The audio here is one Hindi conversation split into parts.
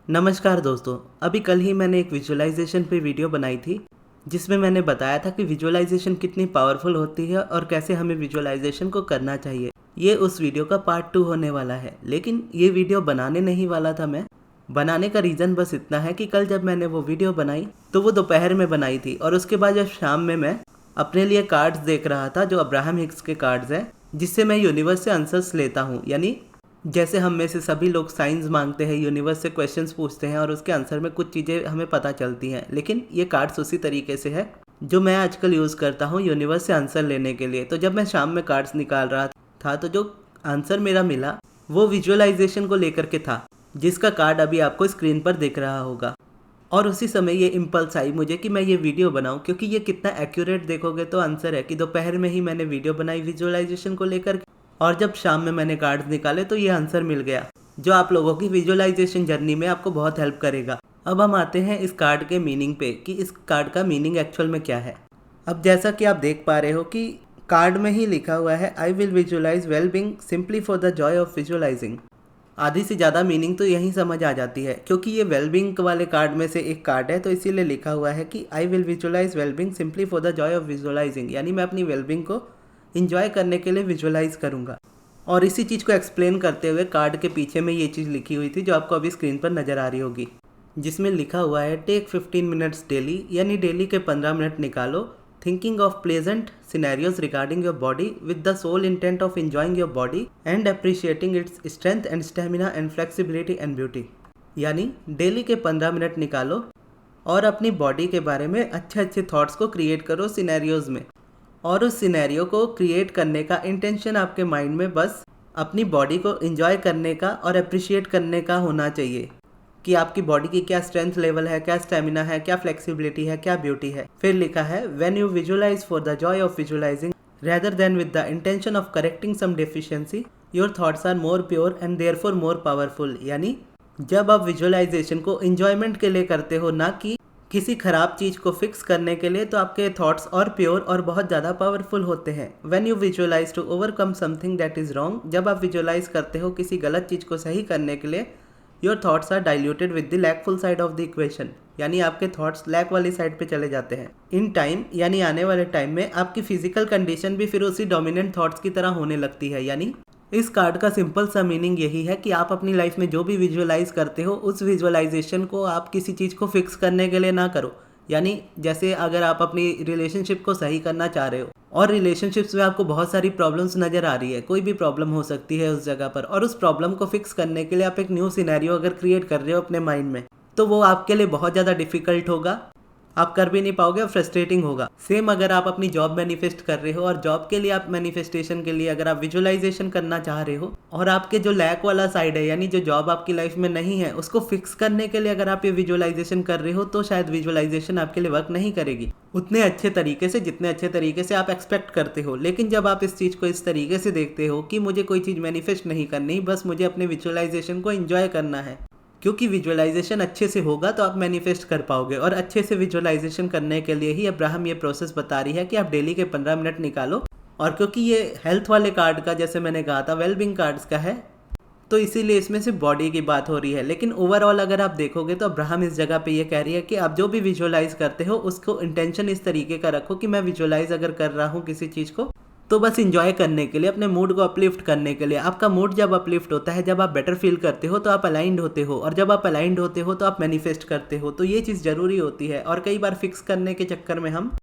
नमस्कार दोस्तों। अभी कल ही मैंने एक विजुअलाइजेशन पे वीडियो बनाई थी जिसमें मैंने बताया था कि विजुअलाइजेशन कितनी पावरफुल होती है और कैसे हमें विजुअलाइजेशन को करना चाहिए। ये उस वीडियो का पार्ट 2 होने वाला है, लेकिन ये वीडियो बनाने नहीं वाला था मैं। बनाने का रीज़न बस इतना है कि कल जब मैंने वो वीडियो बनाई तो वो दोपहर में बनाई थी और उसके बाद जब शाम में मैं अपने लिए कार्ड्स देख रहा था जो अब्राहम हिक्स के कार्ड्स हैं, जिससे मैं यूनिवर्स से आंसर्स लेता हूँ। यानी जैसे हम में से सभी लोग साइंस मांगते हैं, यूनिवर्स से क्वेश्चंस पूछते हैं और उसके आंसर में कुछ चीज़ें हमें पता चलती हैं, लेकिन ये कार्ड्स उसी तरीके से है जो मैं आजकल यूज़ करता हूँ यूनिवर्स से आंसर लेने के लिए। तो जब मैं शाम में कार्ड्स निकाल रहा था तो जो आंसर मेरा मिला वो विजुअलाइजेशन को लेकर के था, जिसका कार्ड अभी आपको स्क्रीन पर दिख रहा होगा। और उसी समय ये इम्पल्स आई मुझे कि मैं ये वीडियो बनाऊं, क्योंकि ये कितना एक्यूरेट देखोगे तो आंसर है कि दोपहर में ही मैंने वीडियो बनाई विजुअलाइजेशन को लेकर, और जब शाम में मैंने कार्ड्स निकाले तो ये आंसर मिल गया जो आप लोगों की विजुअलाइजेशन जर्नी में आपको बहुत हेल्प करेगा। अब हम आते हैं इस कार्ड के मीनिंग पे कि इस कार्ड का मीनिंग एक्चुअल में क्या है। अब जैसा कि आप देख पा रहे हो कि कार्ड में ही लिखा हुआ है, I will visualise wellbeing simply for the joy of visualising. आधी से ज़्यादा मीनिंग तो यहीं समझ आ जाती है, क्योंकि ये वेलबींग वाले कार्ड में से एक कार्ड है, तो इसीलिए लिखा हुआ है कि I will visualise wellbeing simply for the joy of visualising. यानी मैं अपनी वेलबींग को इंजॉय करने के लिए विजुअलाइज करूँगा। और इसी चीज़ को एक्सप्लेन करते हुए कार्ड के पीछे में ये चीज़ लिखी हुई थी जो आपको अभी स्क्रीन पर नज़र आ रही होगी, जिसमें लिखा हुआ है टेक 15 मिनट्स डेली, यानी डेली के 15 मिनट निकालो, thinking of pleasant scenarios regarding your body with the sole intent of enjoying your body and appreciating its strength and stamina and flexibility and beauty. यानी डेली के 15 मिनट निकालो और अपनी बॉडी के बारे में अच्छे अच्छे थॉट्स को क्रिएट करो सिनेरियोज में, और उस सिनेरियो को क्रिएट करने का इंटेंशन आपके माइंड में बस अपनी बॉडी को एंजॉय करने का और अप्रिशिएट करने का होना चाहिए कि आपकी बॉडी की क्या स्ट्रेंथ लेवल है, क्या स्टेमिना है, क्या फ्लेक्सिबिलिटी है, क्या ब्यूटी है। फिर लिखा है when you visualise for the joy of visualising rather than with the intention of correcting some deficiency, your thoughts are more pure and therefore more powerful। यानी जब आप विजुअलाइजेशन को एंजॉयमेंट के लिए करते हो, ना कि किसी खराब चीज़ को फिक्स करने के लिए, तो आपके थॉट्स और प्योर और बहुत ज़्यादा पावरफुल होते हैं। When you visualise to overcome something that is wrong, जब आप विजुअलाइज करते हो किसी गलत चीज़ को सही करने के लिए, your thoughts are diluted with the lackful side of the equation. यानी आपके थॉट्स लैक वाली साइड पे चले जाते हैं। इन टाइम यानी आने वाले टाइम में आपकी फिजिकल कंडीशन भी फिर उसी डोमिनेंट थॉट्स की तरह होने लगती है। यानी इस कार्ड का सिंपल सा मीनिंग यही है कि आप अपनी लाइफ में जो भी विजुअलाइज करते हो उस विजुअलाइजेशन को आप किसी चीज़ को फिक्स करने के लिए ना करो। यानी जैसे अगर आप अपनी रिलेशनशिप को सही करना चाह रहे हो और रिलेशनशिप्स में आपको बहुत सारी प्रॉब्लम्स नज़र आ रही है, कोई भी प्रॉब्लम हो सकती है उस जगह पर, और उस प्रॉब्लम को फिक्स करने के लिए आप एक न्यू सिनेरियो अगर क्रिएट कर रहे हो अपने माइंड में, तो वो आपके लिए बहुत ज़्यादा डिफिकल्ट होगा, आप कर भी नहीं पाओगे और फ्रस्ट्रेटिंग होगा। सेम अगर आप अपनी जॉब मैनिफेस्ट कर रहे हो और जॉब के लिए आप मैनिफेस्टेशन के लिए अगर आप विजुअलाइजेशन करना चाह रहे हो और आपके जो लैक वाला साइड है, यानी जो जॉब आपकी लाइफ में नहीं है, उसको फिक्स करने के लिए अगर आप ये विजुअलाइजेशन कर रहे हो, तो शायद विजुअलाइजेशन आपके लिए वर्क नहीं करेगी उतने अच्छे तरीके से जितने अच्छे तरीके से आप एक्सपेक्ट करते हो। लेकिन जब आप इस चीज़ को इस तरीके से देखते हो कि मुझे कोई चीज़ मैनिफेस्ट नहीं करनी, बस मुझे अपने विजुअलाइजेशन को एंजॉय करना है, क्योंकि विजुअलाइजेशन अच्छे से होगा तो आप मैनिफेस्ट कर पाओगे। और अच्छे से विजुअलाइजेशन करने के लिए ही अब्राहम ये प्रोसेस बता रही है कि आप डेली के 15 मिनट निकालो। और क्योंकि ये हेल्थ वाले कार्ड का, जैसे मैंने कहा था, वेलबींग कार्ड्स का है, तो इसीलिए इसमें सिर्फ बॉडी की बात हो रही है। लेकिन ओवरऑल अगर आप देखोगे तो अब्राहम इस जगह पे ये कह रही है कि आप जो भी विजुअलाइज करते हो उसको इंटेंशन इस तरीके का रखो कि मैं विजुअलाइज अगर कर रहा हूँ किसी चीज़ को, तो बस इंजॉय करने के लिए, अपने मूड को अपलिफ्ट करने के लिए। आपका मूड जब अपलिफ्ट होता है, जब आप बेटर फील करते हो, तो आप अलाइंड होते हो, और जब आप अलाइंड होते हो तो आप मैनिफेस्ट करते हो। तो ये चीज़ ज़रूरी होती है। और कई बार फिक्स करने के चक्कर में हम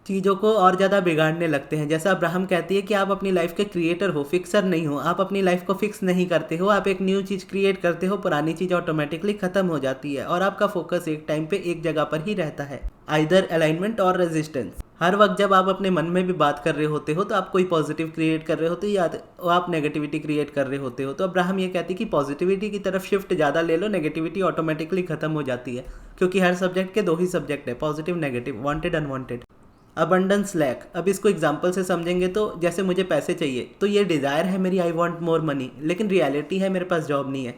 चीज़ों को और ज़्यादा बिगाड़ने लगते हैं। जैसा अब्राहम कहती है कि आप अपनी लाइफ के क्रिएटर हो, फिक्सर नहीं हो। आप अपनी लाइफ को फिक्स नहीं करते हो, आप एक न्यू चीज़ क्रिएट करते हो, पुरानी चीज़ ऑटोमेटिकली ख़त्म हो जाती है और आपका फोकस एक टाइम पे एक जगह पर ही रहता है, आइदर अलाइनमेंट और रेजिस्टेंस। हर वक्त जब आप अपने मन में भी बात कर रहे होते हो तो आप कोई पॉजिटिव क्रिएट कर रहे होते हो या आप नेगेटिविटी क्रिएट कर रहे होते हो। तो अब्राहम ये कहती है कि पॉजिटिविटी की तरफ शिफ्ट ज़्यादा ले लो, नेगेटिविटी ऑटोमेटिकली खत्म हो जाती है, क्योंकि हर सब्जेक्ट के 2 ही सब्जेक्ट है, positive negative, wanted unwanted. Abundance lack, अब इसको एग्जांपल से समझेंगे तो जैसे मुझे पैसे चाहिए, तो ये डिज़ायर है मेरी, आई वांट मोर मनी, लेकिन रियलिटी है मेरे पास जॉब नहीं है।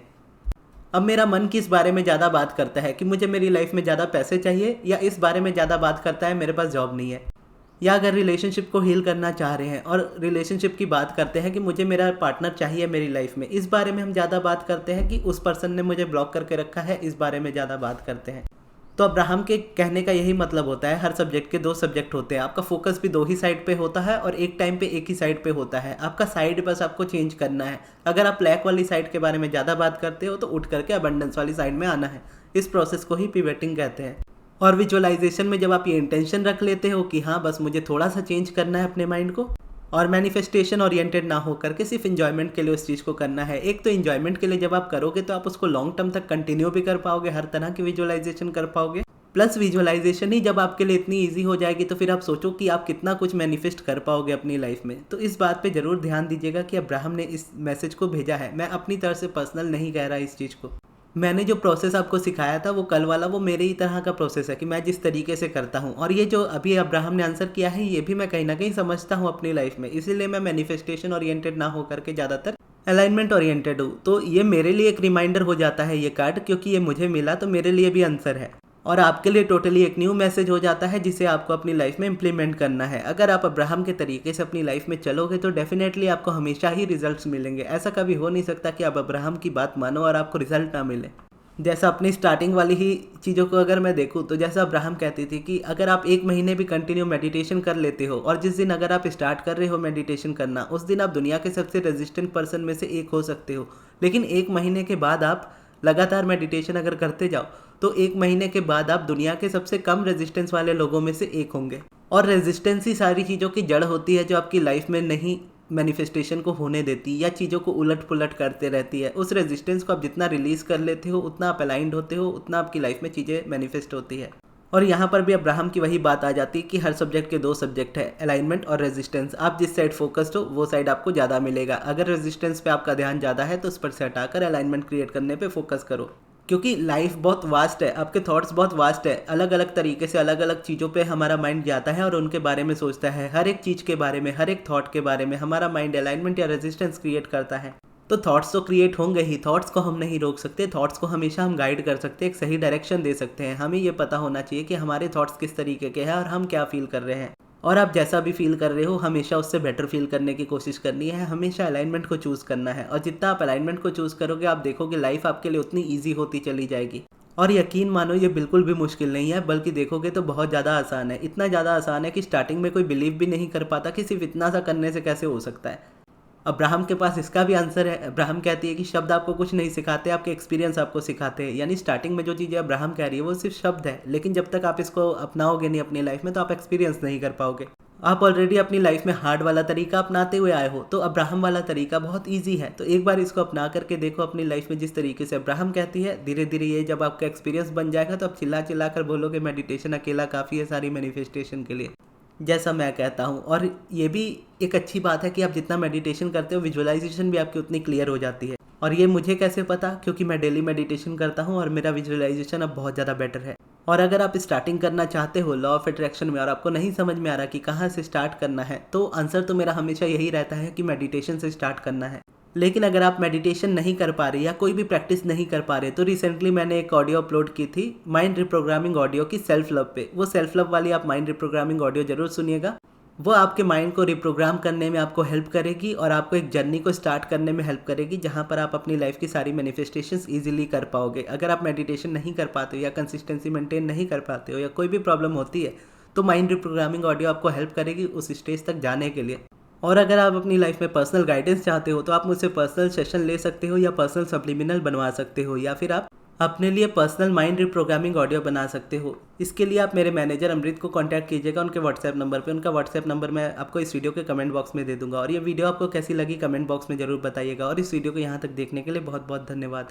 अब मेरा मन किस बारे में ज़्यादा बात करता है कि मुझे मेरी लाइफ में ज़्यादा पैसे चाहिए, या इस बारे में ज़्यादा बात करता है मेरे पास जॉब नहीं है। या अगर रिलेशनशिप को हील करना चाह रहे हैं और रिलेशनशिप की बात करते हैं कि मुझे मेरा पार्टनर चाहिए मेरी लाइफ में, इस बारे में हम ज़्यादा बात करते हैं कि उस पर्सन ने मुझे ब्लॉक करके रखा है, इस बारे में ज़्यादा बात करते हैं। तो अब्राहम के कहने का यही मतलब होता है, हर सब्जेक्ट के 2 सब्जेक्ट होते हैं, आपका फोकस भी 2 ही साइड पे होता है और एक टाइम पे एक ही साइड पे होता है, आपका साइड बस आपको चेंज करना है। अगर आप लैक वाली साइड के बारे में ज़्यादा बात करते हो तो उठ करके अबंडेंस वाली साइड में आना है। इस प्रोसेस को ही पिवटिंग कहते हैं। और विजुअलाइजेशन में जब आप ये इंटेंशन रख लेते हो कि हाँ बस मुझे थोड़ा सा चेंज करना है अपने माइंड को, और मैनिफेस्टेशन ओरिएंटेड ना हो करके सिर्फ इंजॉयमेंट के लिए उस चीज़ को करना है। एक तो इंजॉयमेंट के लिए जब आप करोगे तो आप उसको लॉन्ग टर्म तक कंटिन्यू भी कर पाओगे, हर तरह की विजुअलाइजेशन कर पाओगे। प्लस विजुअलाइजेशन ही जब आपके लिए इतनी ईजी हो जाएगी तो फिर आप सोचो कि आप कितना कुछ मैनिफेस्ट कर पाओगे अपनी लाइफ में। तो इस बात पे ज़रूर ध्यान दीजिएगा कि अब्राहम ने इस मैसेज को भेजा है। मैं अपनी तरफ से पर्सनल नहीं कह रहा इस चीज़ को। मैंने जो प्रोसेस आपको सिखाया था वो कल वाला, वो मेरे ही तरह का प्रोसेस है कि मैं जिस तरीके से करता हूँ। और ये जो अभी अब्राहम ने आंसर किया है ये भी मैं कहीं ना कहीं समझता हूँ अपनी लाइफ में, इसीलिए मैं मैनिफेस्टेशन ओरिएंटेड ना हो करके ज़्यादातर अलाइनमेंट ओरिएंटेड हूँ। तो ये मेरे लिए एक रिमाइंडर हो जाता है ये कार्ड, क्योंकि ये मुझे मिला तो मेरे लिए भी आंसर है। और आपके लिए टोटली एक न्यू मैसेज हो जाता है जिसे आपको अपनी लाइफ में इंप्लीमेंट करना है। अगर आप अब्राहम के तरीके से अपनी लाइफ में चलोगे तो डेफिनेटली आपको हमेशा ही रिजल्ट्स मिलेंगे। ऐसा कभी हो नहीं सकता कि आप अब्राहम की बात मानो और आपको रिजल्ट ना मिले। जैसा अपनी स्टार्टिंग वाली ही चीज़ों को अगर मैं देखूँ तो जैसा अब्राहम कहती थी कि अगर आप 1 महीने भी कंटिन्यू मेडिटेशन कर लेते हो और जिस दिन अगर आप स्टार्ट कर रहे हो मेडिटेशन करना, उस दिन आप दुनिया के सबसे रेजिस्टेंट पर्सन में से एक हो सकते हो। लेकिन 1 महीने के बाद आप लगातार मेडिटेशन अगर करते जाओ तो 1 महीने के बाद आप दुनिया के सबसे कम रेजिस्टेंस वाले लोगों में से एक होंगे। और रेजिस्टेंस ही सारी चीज़ों की जड़ होती है जो आपकी लाइफ में नहीं मैनिफेस्टेशन को होने देती या चीज़ों को उलट पुलट करते रहती है। उस रेजिस्टेंस को आप जितना रिलीज़ कर लेते हो, उतना आप अलाइंड होते हो, उतना आपकी लाइफ में चीज़ें मैनिफेस्ट होती है। और यहाँ पर भी अब्राहम की वही बात आ जाती है कि हर सब्जेक्ट के 2 सब्जेक्ट है, अलाइनमेंट और रेजिस्टेंस। आप जिस साइड फोकस्ड हो वो साइड आपको ज़्यादा मिलेगा। अगर रेजिस्टेंस पे आपका ध्यान ज़्यादा है तो उस पर से हटाकर अलाइनमेंट क्रिएट करने पे फोकस करो, क्योंकि लाइफ बहुत वास्ट है, आपके थॉट्स बहुत वास्ट है। अलग अलग तरीके से अलग अलग चीज़ों पे हमारा माइंड जाता है और उनके बारे में सोचता है। हर एक चीज़ के बारे में, हर एक थॉट के बारे में हमारा माइंड अलाइनमेंट या रेजिस्टेंस क्रिएट करता है। तो थॉट्स तो क्रिएट होंगे ही, थॉट्स को हम नहीं रोक सकते, थॉट्स को हमेशा हम गाइड कर सकते हैं, एक सही डायरेक्शन दे सकते हैं। हमें ये पता होना चाहिए कि हमारे थॉट्स किस तरीके के हैं और हम क्या फील कर रहे हैं। और आप जैसा भी फील कर रहे हो हमेशा उससे बेटर फील करने की कोशिश करनी है, हमेशा अलाइनमेंट को चूज़ करना है। और जितना आप अलाइनमेंट को चूज़ करोगे आप देखोगे लाइफ आपके लिए उतनी ईजी होती चली जाएगी। और यकीन मानो ये बिल्कुल भी मुश्किल नहीं है, बल्कि देखोगे तो बहुत ज़्यादा आसान है। इतना ज़्यादा आसान है कि स्टार्टिंग में कोई बिलीव भी नहीं कर पाता कि सिर्फ इतना सा करने से कैसे हो सकता है। अब्राहम के पास इसका भी आंसर है। अब्राहम कहती है कि शब्द आपको कुछ नहीं सिखाते, आपके एक्सपीरियंस आपको सिखाते हैं। यानी स्टार्टिंग में जो चीज़ें अब्राहम कह रही है वो सिर्फ शब्द है, लेकिन जब तक आप इसको अपनाओगे नहीं अपनी लाइफ में तो आप एक्सपीरियंस नहीं कर पाओगे। आप ऑलरेडी अपनी लाइफ में हार्ड वाला तरीका अपनाते हुए आए हो, तो अब्राहम वाला तरीका बहुत ईजी है। तो एक बार इसको अपना करके देखो अपनी लाइफ में, जिस तरीके से अब्राहम कहती है। धीरे धीरे ये जब आपका एक्सपीरियंस बन जाएगा तो आप चिल्ला चिल्ला कर बोलोगे मेडिटेशन अकेला काफ़ी है सारी मैनिफेस्टेशन के लिए, जैसा मैं कहता हूँ। और ये भी एक अच्छी बात है कि आप जितना मेडिटेशन करते हो विजुअलाइजेशन भी आपकी उतनी क्लियर हो जाती है। और ये मुझे कैसे पता, क्योंकि मैं डेली मेडिटेशन करता हूँ और मेरा विजुअलाइजेशन अब बहुत ज़्यादा बेटर है। और अगर आप स्टार्टिंग करना चाहते हो लॉ ऑफ अट्रैक्शन में और आपको नहीं समझ में आ रहा कि कहाँ से स्टार्ट करना है, तो आंसर तो मेरा हमेशा यही रहता है कि मेडिटेशन से स्टार्ट करना है। लेकिन अगर आप मेडिटेशन नहीं कर पा रहे या कोई भी प्रैक्टिस नहीं कर पा रहे, तो रिसेंटली मैंने एक ऑडियो अपलोड की थी माइंड रिप्रोग्रामिंग ऑडियो की सेल्फ लव पे। वो सेल्फ लव वाली आप माइंड रिप्रोग्रामिंग ऑडियो जरूर सुनिएगा। वो आपके माइंड को रिप्रोग्राम करने में आपको हेल्प करेगी और आपको एक जर्नी को स्टार्ट करने में हेल्प करेगी, जहाँ पर आप अपनी लाइफ की सारी मैनिफेस्टेशंस इजीली कर पाओगे। अगर आप मेडिटेशन नहीं कर पाते हो या कंसिस्टेंसी मेंटेन नहीं कर पाते हो या कोई भी प्रॉब्लम होती है, तो माइंड रिप्रोग्रामिंग ऑडियो आपको हेल्प करेगी उस स्टेज तक जाने के लिए। और अगर आप अपनी लाइफ में पर्सनल गाइडेंस चाहते हो तो आप मुझसे पर्सनल सेशन ले सकते हो या पर्सनल सप्लीमिनल बनवा सकते हो, या फिर आप अपने लिए पर्सनल माइंड रिप्रोग्रामिंग ऑडियो बना सकते हो। इसके लिए आप मेरे मैनेजर अमृत को कांटेक्ट कीजिएगा उनके व्हाट्सएप नंबर पे। उनका व्हाट्सएप नंबर मैं आपको इस वीडियो के कमेंट बॉक्स में दे दूंगा। और ये वीडियो आपको कैसी लगी कमेंट बॉक्स में ज़रूर बताइएगा। और इस वीडियो को यहाँ तक देखने के लिए बहुत बहुत धन्यवाद।